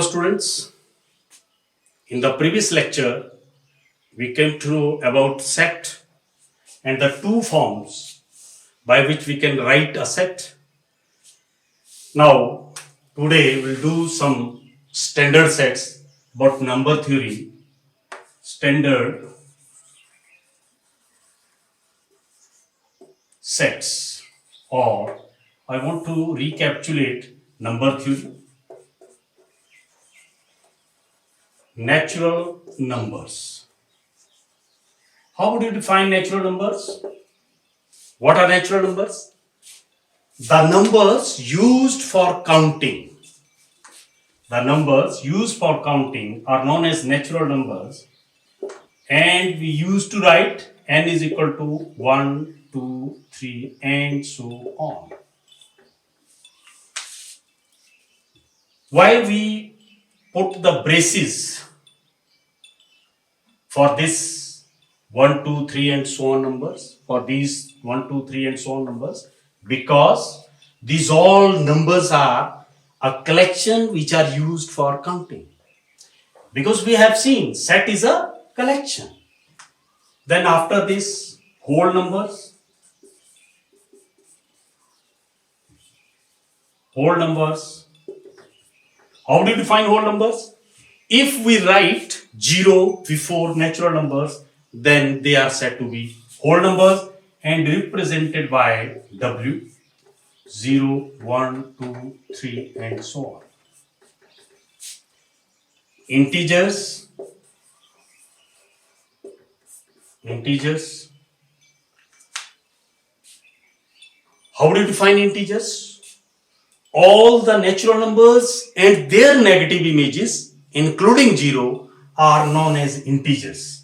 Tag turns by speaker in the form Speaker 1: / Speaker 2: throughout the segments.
Speaker 1: Students, in the previous lecture, we came to know about set and the two forms by which we can write a set. Now, today we'll do some standard sets about number theory, standard sets, or I want to recapitulate number theory, natural numbers. How would you define natural numbers? What are natural numbers? The numbers used for counting. The numbers used for counting are known as natural numbers, and we used to write n is equal to 1, 2, 3, and so on. Why we put the braces for this 1, 2, 3, and so on numbers, for these 1, 2, 3, and so on numbers? Because these all numbers are a collection which are used for counting. Because we have seen set is a collection. Then after this, whole numbers. Whole numbers. How do you define whole numbers? If we write 0 before natural numbers, then they are said to be whole numbers and represented by W, 0, 1, 2, 3, and so on. Integers. How do you define integers? All the natural numbers and their negative images, including 0, are known as integers.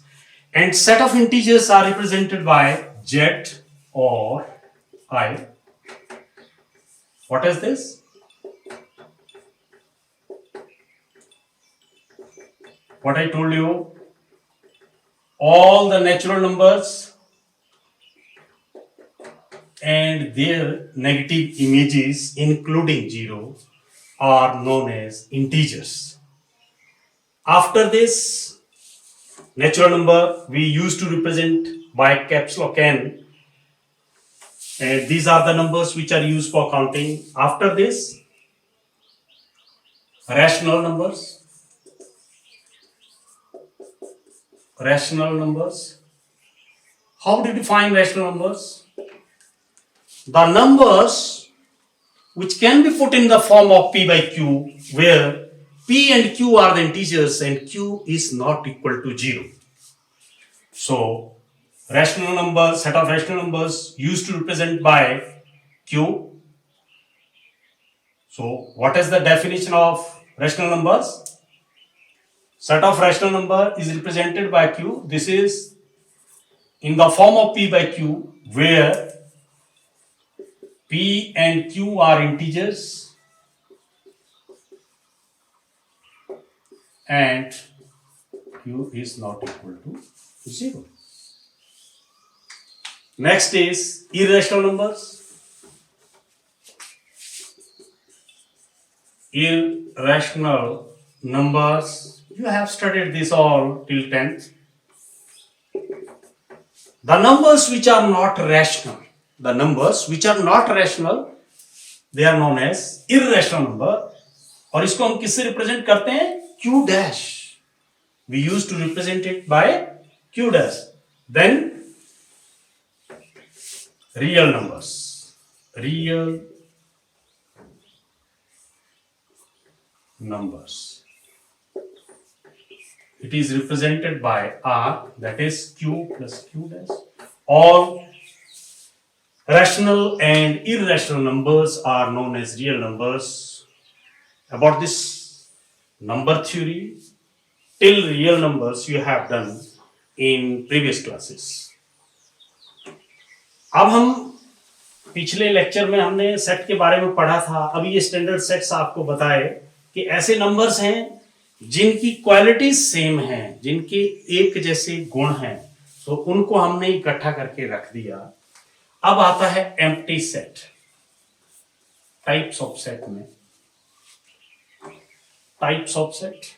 Speaker 1: And set of integers are represented by Z or I. What is this? What I told you, all the natural numbers and their negative images, including 0, are known as integers. After this, natural number we used to represent by caps lock N, and these are the numbers which are used for counting. After this, rational numbers. How do you define rational numbers? The numbers which can be put in the form of P by Q, where P and Q are the integers and Q is not equal to 0. So, rational numbers, set of rational numbers used to represent by Q. So, what is the definition of rational numbers? Set of rational number is represented by Q. This is in the form of P by Q, where P and Q are integers and Q is not equal to 0. Next is irrational numbers. Irrational numbers, you have studied this all till 10th. The numbers which are not rational, they are known as irrational number. और इसको हम किससे represent करते हैं? Q dash. We used to represent it by Q dash. Then real numbers. It is represented by R, that is Q plus Q dash. All rational and irrational numbers are known as real numbers. About this number theory, till real numbers you have done in previous classes. अब हम पिछले lecture में हमने set के बारे में पढ़ा था. अभी ये स्टैंडर्ड सेट्स आपको बताए कि ऐसे नंबर्स हैं जिनकी क्वालिटी सेम है, जिनके एक जैसे गुण हैं, तो उनको हमने इकट्ठा करके रख दिया. अब आता है empty set. Types of set में types of set.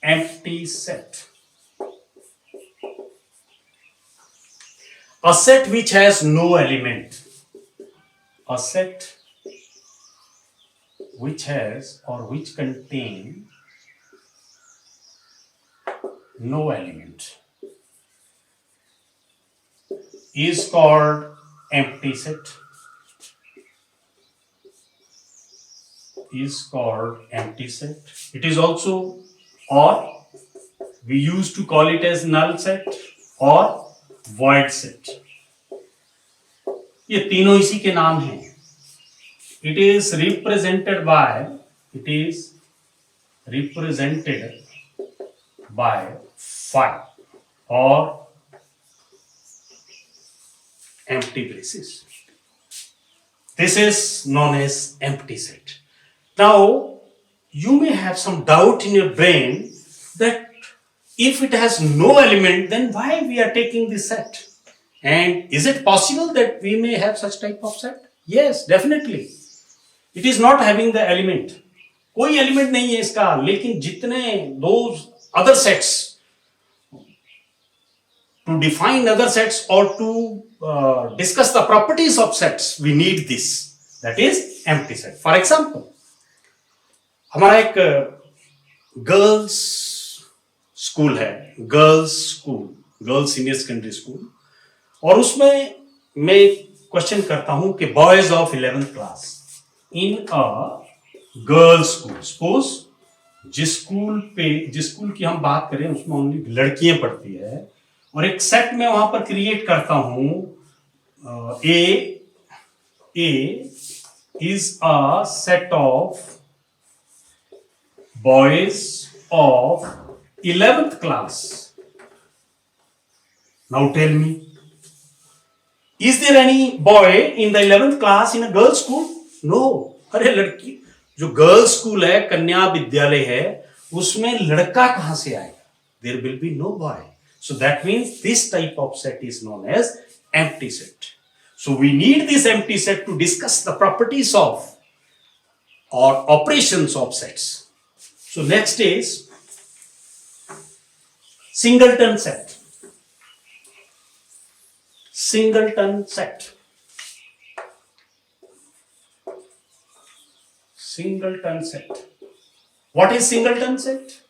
Speaker 1: Empty set. A set which has no element. A set which has or which contain no element is called empty set. Is called empty set. It is also, or we used to call it as null set or void set. ये तीनों इसी के नाम हैं. It is represented by phi or empty braces. This is known as empty set. Now, you may have some doubt in your brain that if it has no element, then why we are taking this set? And is it possible that we may have such type of set? Yes, definitely. It is not having the element. कोई element नहीं है इसका, लेकिन जितने those other sets, to define other sets or to discuss the properties of sets, we need this. That is empty set. For example, हमारा एक girls school है, girls senior secondary school, और उसमें मैं क्वेश्चन करता हूं कि boys of 11th class in a girls school. Suppose जिस स्कूल की हम बात करें उसमें ओनली लड़कियां पढ़ती है, और एक सेट में वहां पर क्रिएट करता हूं A is a set of boys of 11th class. Now tell me, is there any boy in the 11th class in a girls school? No. अरे लड़की, जो गर्ल्स स्कूल है, कन्या विद्यालय है, उसमें लड़का कहां से आएगा? There will be no boy. So that means this type of set is known as empty set. So we need this empty set to discuss the properties of or operations of sets. So next is singleton set. Singleton set. Singleton set. What is singleton set?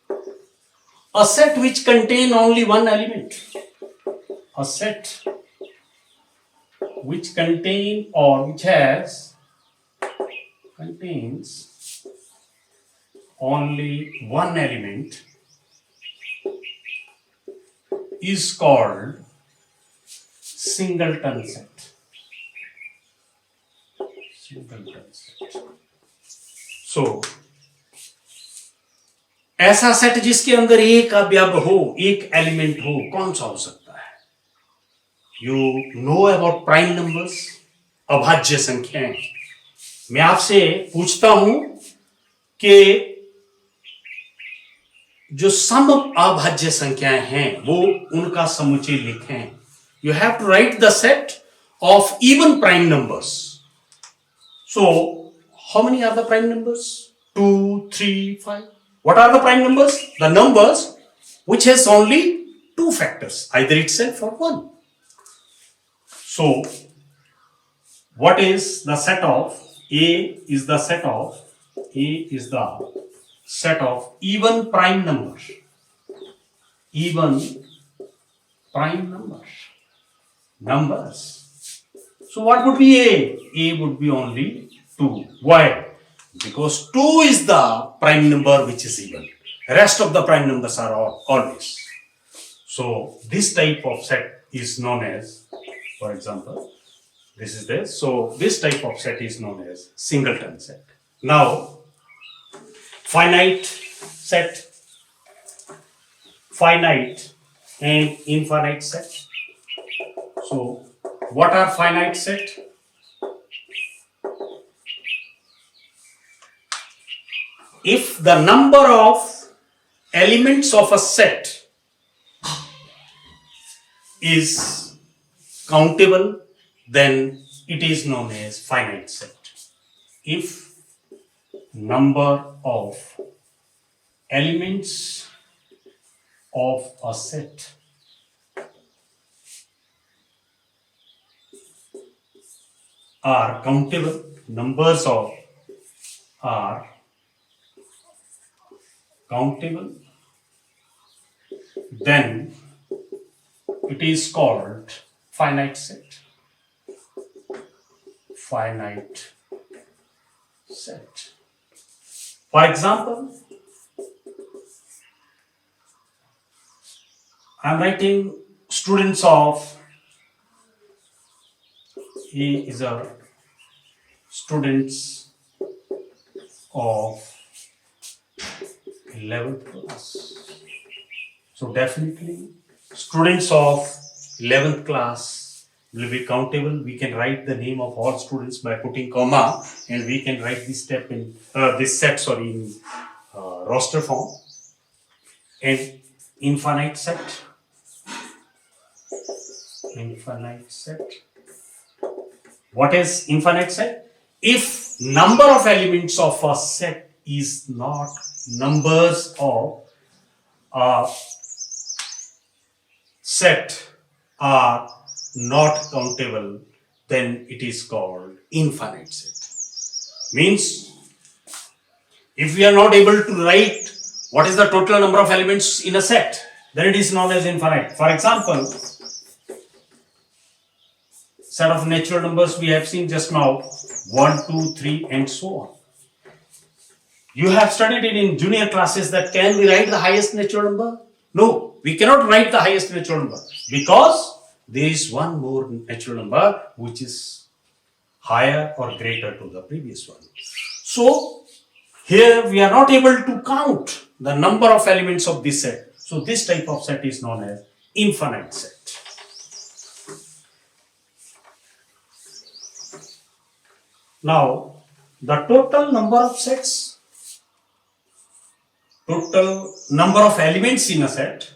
Speaker 1: A set which contain only one element. A set which contain or which contains only one element is called singleton set. Singleton set. So, ऐसा set जिसके अंदर एक अवयव हो, एक element हो, कौन सा हो सकता है? You know about prime numbers, अभाज्य संख्याएं. मैं आपसे पूछता हूं कि जो सम अभाज्य संख्याएं हैं वो उनका समुच्चय लिखें. You have to write the set of even prime numbers. So, how many are the prime numbers? 2, 3, 5. What are the prime numbers? The numbers which has only two factors, either itself or one. So, what is the set of? A is the set of even prime number. Even prime numbers. So what would be A? A would be only 2. Why? Because 2 is the prime number which is even. Rest of the prime numbers are always. So this type of set is known as, for example, this is this. So this type of set is known as singleton set. Now, finite set, finite and infinite set. So, what are finite set? If the number of elements of a set is countable, then it is known as finite set. If number of elements of a set are countable, numbers of are countable, then it is called finite set. Finite set. For example, I am writing students of, he is a students of 11th class. So definitely students of 11th class will be countable. We can write the name of all students by putting comma, and we can write this step in this set, in roster form. And infinite set. Infinite set. What is infinite set? If number of elements of a set is not numbers of a set are not countable, then it is called infinite set. Means if we are not able to write what is the total number of elements in a set, then it is known as infinite. For example, set of natural numbers we have seen just now, 1, 2, 3 and so on. You have studied it in junior classes that can we write the highest natural number? No, we cannot write the highest natural number because there is one more natural number which is higher or greater to the previous one. So here we are not able to count the number of elements of this set. So this type of set is known as infinite set. Now, the total number of sets, total number of elements in a set,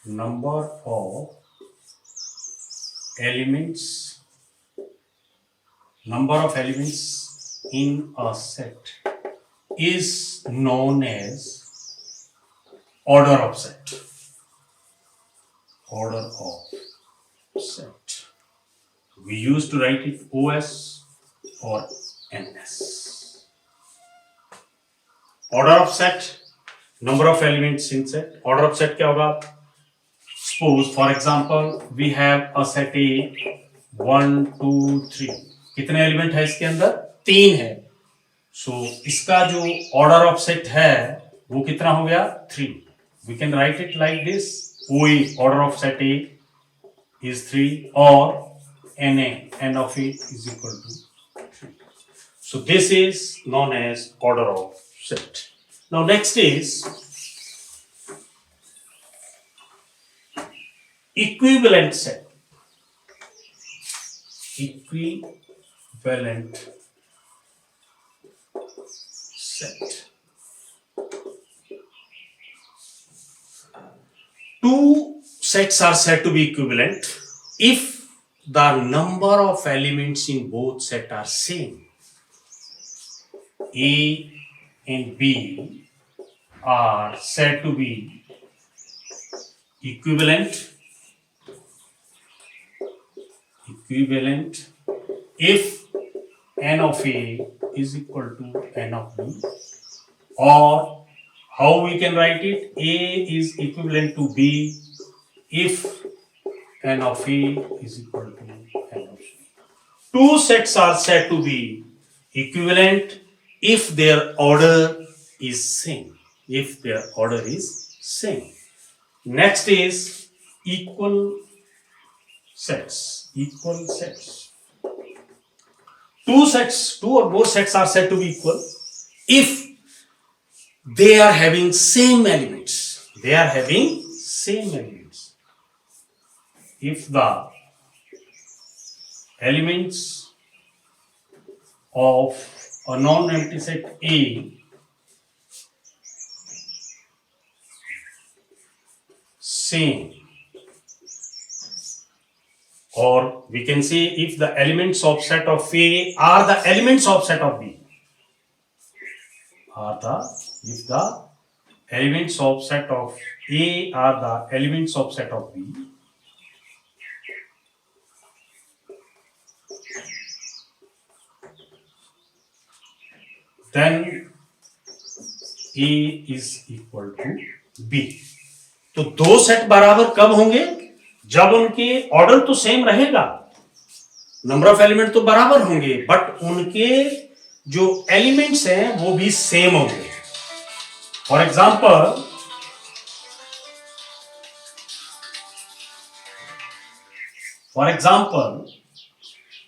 Speaker 1: number of elements in a set is known as order of set. Order of set. We used to write it OS or NS. Order of set, number of elements in set. Order of set क्या होगा? Suppose for example we have a set A 1, 2, 3. कितने element है इसके अंदर? 3 है. So इसका जो order of set है वो कितना हो गया? 3. We can write it like this. OA, order of set A is 3, or NA, N of A is equal to 3. So this is known as order of set. Now next is equivalent set. Equivalent set. Two sets are said to be equivalent if the number of elements in both sets are same. A and B are said to be equivalent if n of A is equal to n of B, or how we can write it, A is equivalent to B if n of A is equal to n of C. Two sets are said to be equivalent if their order is same. Next is equal sets. Two or more sets are said to be equal if they are having same elements. If the elements of a non-empty set A same, or we can say if the elements of set of A are the elements of set of B, if the elements of set of A are the elements of set of B, then A is equal to B. तो दो set बराबर कब होंगे? जब उनके order तो same रहेगा, number of element तो बराबर होंगे, बट उनके जो एलिमेंट्स हैं वो भी सेम होंगे. For example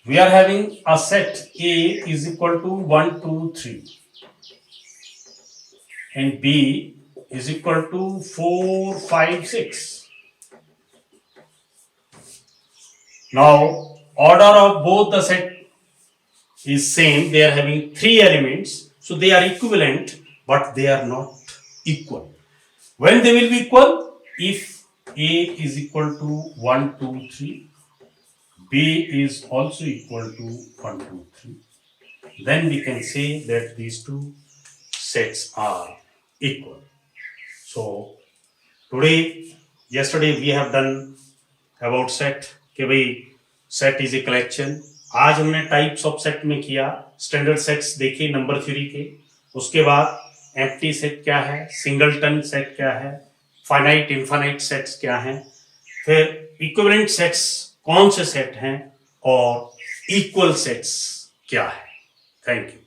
Speaker 1: we are having a set A is equal to 1, 2, 3 and B is equal to 4, 5, 6. Now order of both the set is same, they are having 3 elements, so they are equivalent but they are not equal. When they will be equal? If A is equal to 1, 2, 3, B is also equal to 1, 2, 3, then we can say that these two sets are equal. So yesterday we have done about set कि भाई set is a collection. आज हमने types of set में किया, standard sets देखे number theory के, उसके बाद एम्प्टी सेट क्या है, सिंगलटन सेट क्या है, फाइनाइट इनफाइनाइट सेट्स क्या हैं, फिर इक्विवेलेंट सेट्स कौन से सेट हैं और इक्वल सेट्स क्या है. Thank you.